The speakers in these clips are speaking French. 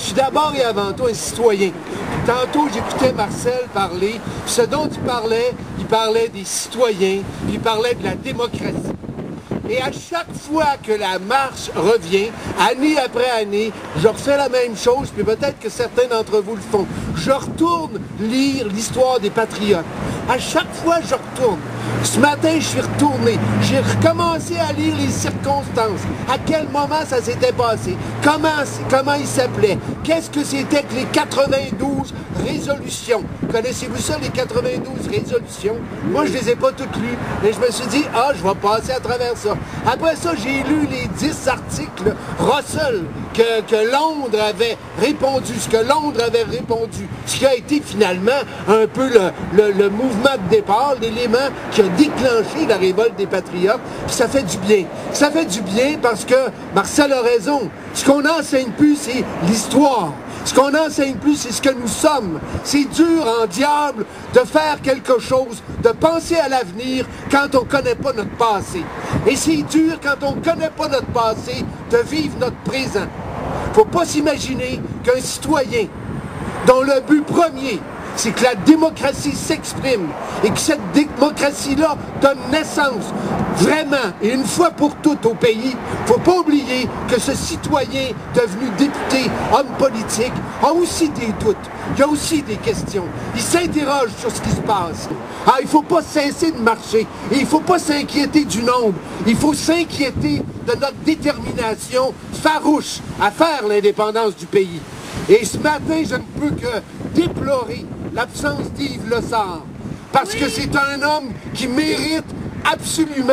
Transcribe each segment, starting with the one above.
Je suis d'abord et avant tout un citoyen. Tantôt, j'écoutais Marcel parler. Ce dont il parlait des citoyens, il parlait de la démocratie. Et à chaque fois que la marche revient, année après année, je refais la même chose, puis peut-être que certains d'entre vous le font. Je retourne lire l'histoire des patriotes. À chaque fois, je retourne. Ce matin, je suis retourné. J'ai recommencé à lire les circonstances. À quel moment ça s'était passé? Comment il s'appelait? Qu'est-ce que c'était que les 92 résolutions? Connaissez-vous ça, les 92 résolutions? Moi, je les ai pas toutes lues. Mais je me suis dit, je vais passer à travers ça. Après ça, j'ai lu les 10 articles Russell que Londres avait répondu, ce qui a été finalement un peu le mouvement de départ, l'élément qui a déclenché la révolte des patriotes. Puis ça fait du bien. Ça fait du bien parce que Marcel a raison. Ce qu'on n'enseigne plus, c'est l'histoire. Ce qu'on n'enseigne plus, c'est ce que nous sommes. C'est dur en diable de faire quelque chose, de penser à l'avenir quand on ne connaît pas notre passé. Et c'est dur quand on ne connaît pas notre passé de vivre notre présent. Il ne faut pas s'imaginer qu'un citoyen dont le but premier, c'est que la démocratie s'exprime et que cette démocratie-là donne naissance vraiment et une fois pour toutes au pays. Il ne faut pas oublier que ce citoyen devenu député, homme politique, a aussi des doutes, il a aussi des questions. Il s'interroge sur ce qui se passe. Il ne faut pas cesser de marcher et il ne faut pas s'inquiéter du nombre. Il faut s'inquiéter de notre détermination farouche à faire l'indépendance du pays. Et ce matin, je ne peux que déplorer l'absence d'Yves Lessard, parce que c'est un homme qui mérite absolument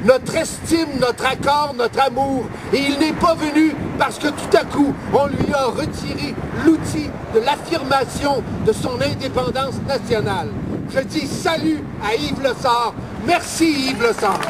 notre estime, notre accord, notre amour. Et il n'est pas venu parce que tout à coup, on lui a retiré l'outil de l'affirmation de son indépendance nationale. Je dis salut à Yves Lessard. Merci Yves Lessard.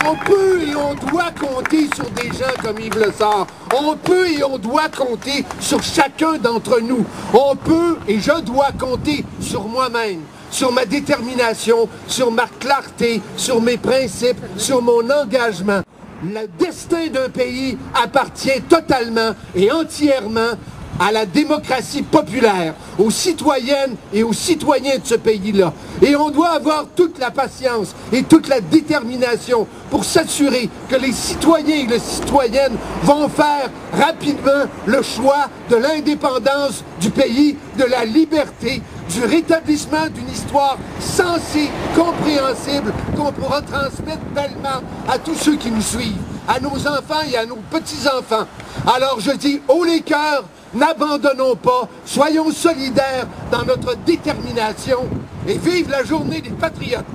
On peut et on doit compter sur des gens comme Yves Lessard. On peut et on doit compter sur chacun d'entre nous. On peut et je dois compter sur moi-même, sur ma détermination, sur ma clarté, sur mes principes, sur mon engagement. Le destin d'un pays appartient totalement et entièrement à la démocratie populaire, aux citoyennes et aux citoyens de ce pays-là. Et on doit avoir toute la patience et toute la détermination pour s'assurer que les citoyens et les citoyennes vont faire rapidement le choix de l'indépendance du pays, de la liberté, du rétablissement d'une histoire sensée, compréhensible, qu'on pourra transmettre bellement à tous ceux qui nous suivent, à nos enfants et à nos petits-enfants. Alors je dis, haut les cœurs, n'abandonnons pas, soyons solidaires dans notre détermination et vive la journée des patriotes!